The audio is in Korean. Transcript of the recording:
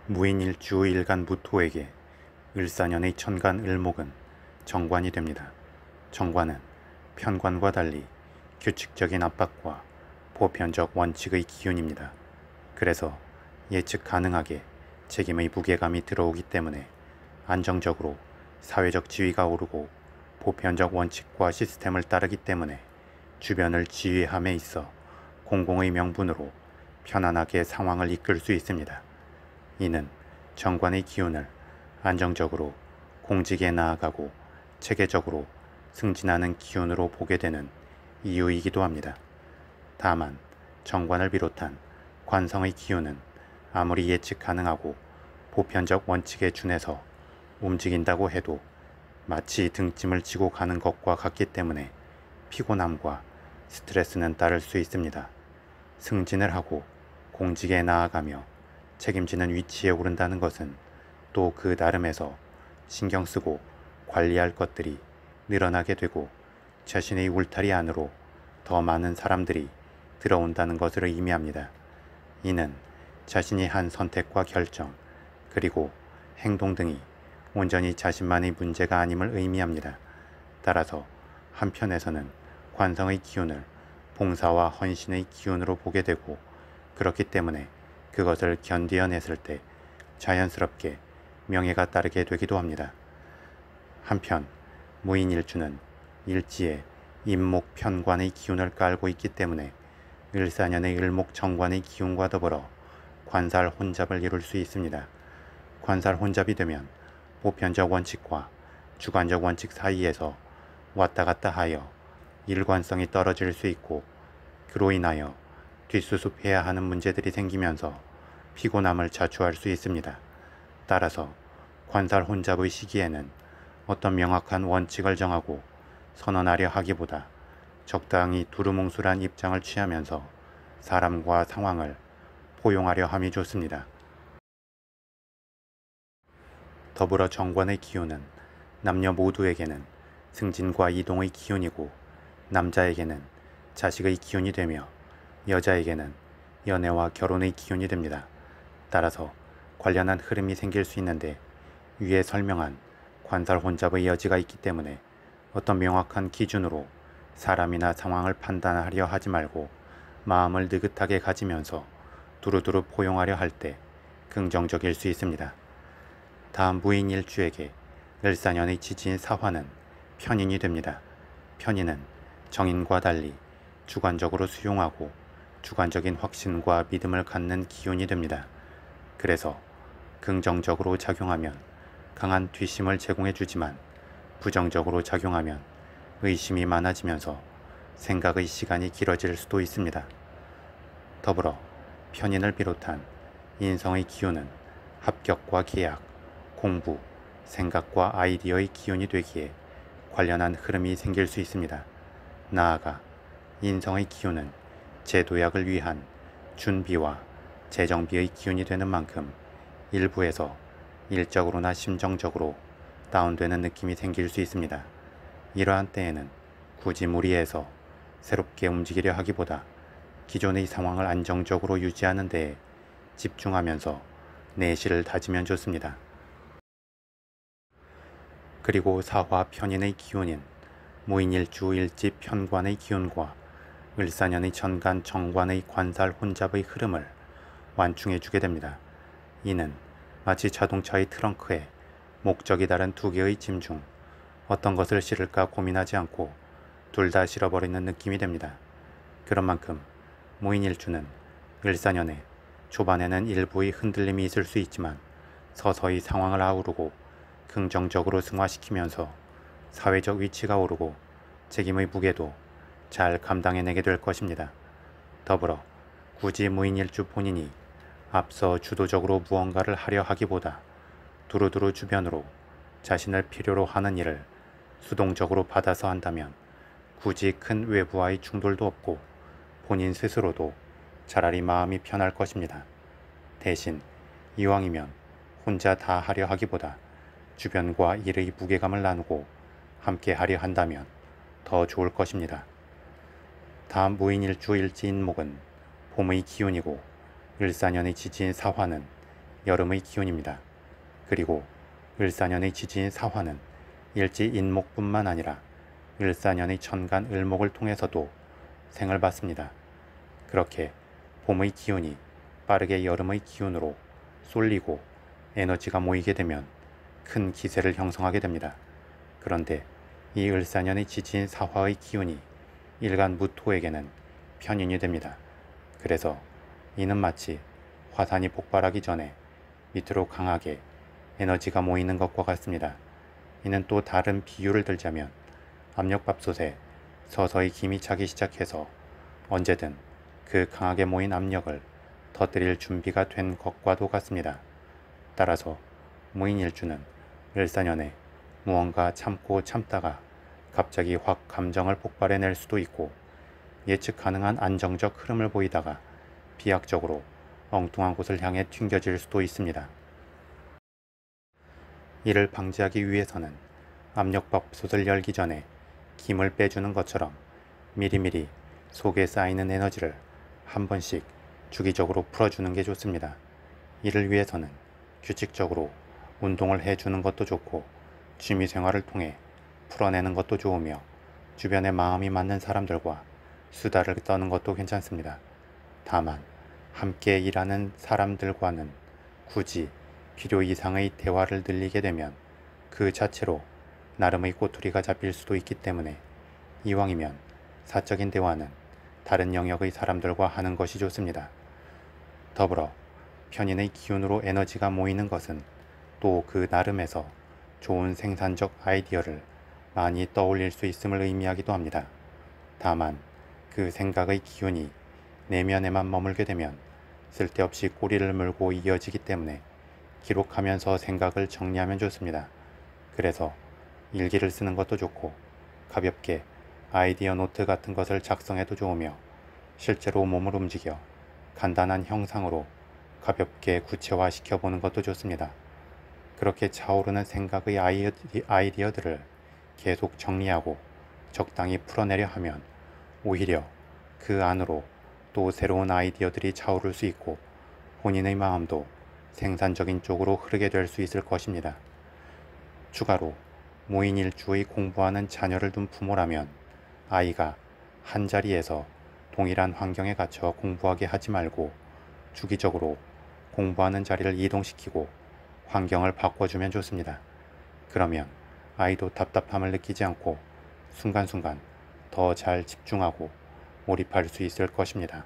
무인일주 일간 무토에게 을사년의 천간 을목은 정관이 됩니다. 정관은 편관과 달리 규칙적인 압박과 보편적 원칙의 기운입니다. 그래서 예측 가능하게 책임의 무게감이 들어오기 때문에 안정적으로 사회적 지위가 오르고 보편적 원칙과 시스템을 따르기 때문에 주변을 지휘함에 있어 공공의 명분으로 편안하게 상황을 이끌 수 있습니다. 이는 정관의 기운을 안정적으로 공직에 나아가고 체계적으로 승진하는 기운으로 보게 되는 이유이기도 합니다. 다만 정관을 비롯한 관성의 기운은 아무리 예측 가능하고 보편적 원칙에 준해서 움직인다고 해도 마치 등짐을 지고 가는 것과 같기 때문에 피곤함과 스트레스는 따를 수 있습니다. 승진을 하고 공직에 나아가며 책임지는 위치에 오른다는 것은 또 그 나름에서 신경 쓰고 관리할 것들이 늘어나게 되고 자신의 울타리 안으로 더 많은 사람들이 들어온다는 것을 의미합니다. 이는 자신이 한 선택과 결정 그리고 행동 등이 온전히 자신만의 문제가 아님을 의미합니다. 따라서 한편에서는 관성의 기운을 봉사와 헌신의 기운으로 보게 되고 그렇기 때문에 그것을 견디어냈을 때 자연스럽게 명예가 따르게 되기도 합니다. 한편 무인일주는 일지에 임목 편관의 기운을 깔고 있기 때문에 을사년의 을목 정관의 기운과 더불어 관살 혼잡을 이룰 수 있습니다. 관살 혼잡이 되면 보편적 원칙과 주관적 원칙 사이에서 왔다 갔다 하여 일관성이 떨어질 수 있고 그로 인하여 뒷수습해야 하는 문제들이 생기면서 피곤함을 자초할 수 있습니다. 따라서 관살 혼잡의 시기에는 어떤 명확한 원칙을 정하고 선언하려 하기보다 적당히 두루뭉술한 입장을 취하면서 사람과 상황을 포용하려 함이 좋습니다. 더불어 정관의 기운은 남녀 모두에게는 승진과 이동의 기운이고 남자에게는 자식의 기운이 되며 여자에게는 연애와 결혼의 기운이 됩니다. 따라서 관련한 흐름이 생길 수 있는데 위에 설명한 관살 혼잡의 여지가 있기 때문에 어떤 명확한 기준으로 사람이나 상황을 판단하려 하지 말고 마음을 느긋하게 가지면서 두루두루 포용하려 할 때 긍정적일 수 있습니다. 다음 무인일주에게 을사년의 지지인 사화는 편인이 됩니다. 편인은 정인과 달리 주관적으로 수용하고 주관적인 확신과 믿음을 갖는 기운이 됩니다. 그래서 긍정적으로 작용하면 강한 뒷심을 제공해주지만 부정적으로 작용하면 의심이 많아지면서 생각의 시간이 길어질 수도 있습니다. 더불어 편인을 비롯한 인성의 기운은 합격과 계약, 공부, 생각과 아이디어의 기운이 되기에 관련한 흐름이 생길 수 있습니다. 나아가 인성의 기운은 제도약을 위한 준비와 재정비의 기운이 되는 만큼 일부에서 일적으로나 심정적으로 다운되는 느낌이 생길 수 있습니다. 이러한 때에는 굳이 무리해서 새롭게 움직이려 하기보다 기존의 상황을 안정적으로 유지하는 데에 집중하면서 내실을 다지면 좋습니다. 그리고 사화 편인의 기운인 무인일주 일지 편관의 기운과 을사년의 천간 정관의 관살 혼잡의 흐름을 완충해주게 됩니다. 이는 마치 자동차의 트렁크에 목적이 다른 두 개의 짐 중 어떤 것을 실을까 고민하지 않고 둘 다 실어버리는 느낌이 됩니다. 그런 만큼 무인일주는 을사년에 초반에는 일부의 흔들림이 있을 수 있지만 서서히 상황을 아우르고 긍정적으로 승화시키면서 사회적 위치가 오르고 책임의 무게도 잘 감당해내게 될 것입니다. 더불어 굳이 무인일주 본인이 앞서 주도적으로 무언가를 하려 하기보다 두루두루 주변으로 자신을 필요로 하는 일을 수동적으로 받아서 한다면 굳이 큰 외부와의 충돌도 없고 본인 스스로도 차라리 마음이 편할 것입니다. 대신 이왕이면 혼자 다 하려 하기보다 주변과 일의 무게감을 나누고 함께 하려 한다면 더 좋을 것입니다. 다음 무인일주 일지인목은 봄의 기운이고 을사년의 지지인 사화는 여름의 기운입니다. 그리고 을사년의 지지인 사화는 일지 인목뿐만 아니라 을사년의 천간 을목을 통해서도 생을 받습니다. 그렇게 봄의 기운이 빠르게 여름의 기운으로 쏠리고 에너지가 모이게 되면 큰 기세를 형성하게 됩니다. 그런데 이 을사년의 지지인 사화의 기운이 일간 무토에게는 편인이 됩니다. 그래서 이는 마치 화산이 폭발하기 전에 밑으로 강하게 에너지가 모이는 것과 같습니다. 이는 또 다른 비유를 들자면 압력밥솥에 서서히 김이 차기 시작해서 언제든 그 강하게 모인 압력을 터뜨릴 준비가 된 것과도 같습니다. 따라서 무인일주는 을사년에 무언가 참고 참다가 갑자기 확 감정을 폭발해낼 수도 있고 예측 가능한 안정적 흐름을 보이다가 비약적으로 엉뚱한 곳을 향해 튕겨질 수도 있습니다. 이를 방지하기 위해서는 압력밥솥을 열기 전에 김을 빼주는 것처럼 미리미리 속에 쌓이는 에너지를 한 번씩 주기적으로 풀어주는 게 좋습니다. 이를 위해서는 규칙적으로 운동을 해주는 것도 좋고 취미생활을 통해 풀어내는 것도 좋으며 주변에 마음이 맞는 사람들과 수다를 떠는 것도 괜찮습니다. 다만 함께 일하는 사람들과는 굳이 필요 이상의 대화를 늘리게 되면 그 자체로 나름의 꼬투리가 잡힐 수도 있기 때문에 이왕이면 사적인 대화는 다른 영역의 사람들과 하는 것이 좋습니다. 더불어 편인의 기운으로 에너지가 모이는 것은 또 그 나름에서 좋은 생산적 아이디어를 많이 떠올릴 수 있음을 의미하기도 합니다. 다만 그 생각의 기운이 내면에만 머물게 되면 쓸데없이 꼬리를 물고 이어지기 때문에 기록하면서 생각을 정리하면 좋습니다. 그래서 일기를 쓰는 것도 좋고 가볍게 아이디어 노트 같은 것을 작성해도 좋으며 실제로 몸을 움직여 간단한 형상으로 가볍게 구체화시켜 보는 것도 좋습니다. 그렇게 차오르는 생각의 아이디어들을 계속 정리하고 적당히 풀어내려 하면 오히려 그 안으로 또 새로운 아이디어들이 차오를 수 있고 본인의 마음도 생산적인 쪽으로 흐르게 될 수 있을 것입니다. 추가로 무인일주의 공부하는 자녀를 둔 부모라면 아이가 한자리에서 동일한 환경에 갇혀 공부하게 하지 말고 주기적으로 공부하는 자리를 이동시키고 환경을 바꿔주면 좋습니다. 그러면 아이도 답답함을 느끼지 않고 순간순간 더 잘 집중하고 몰입할 수 있을 것입니다.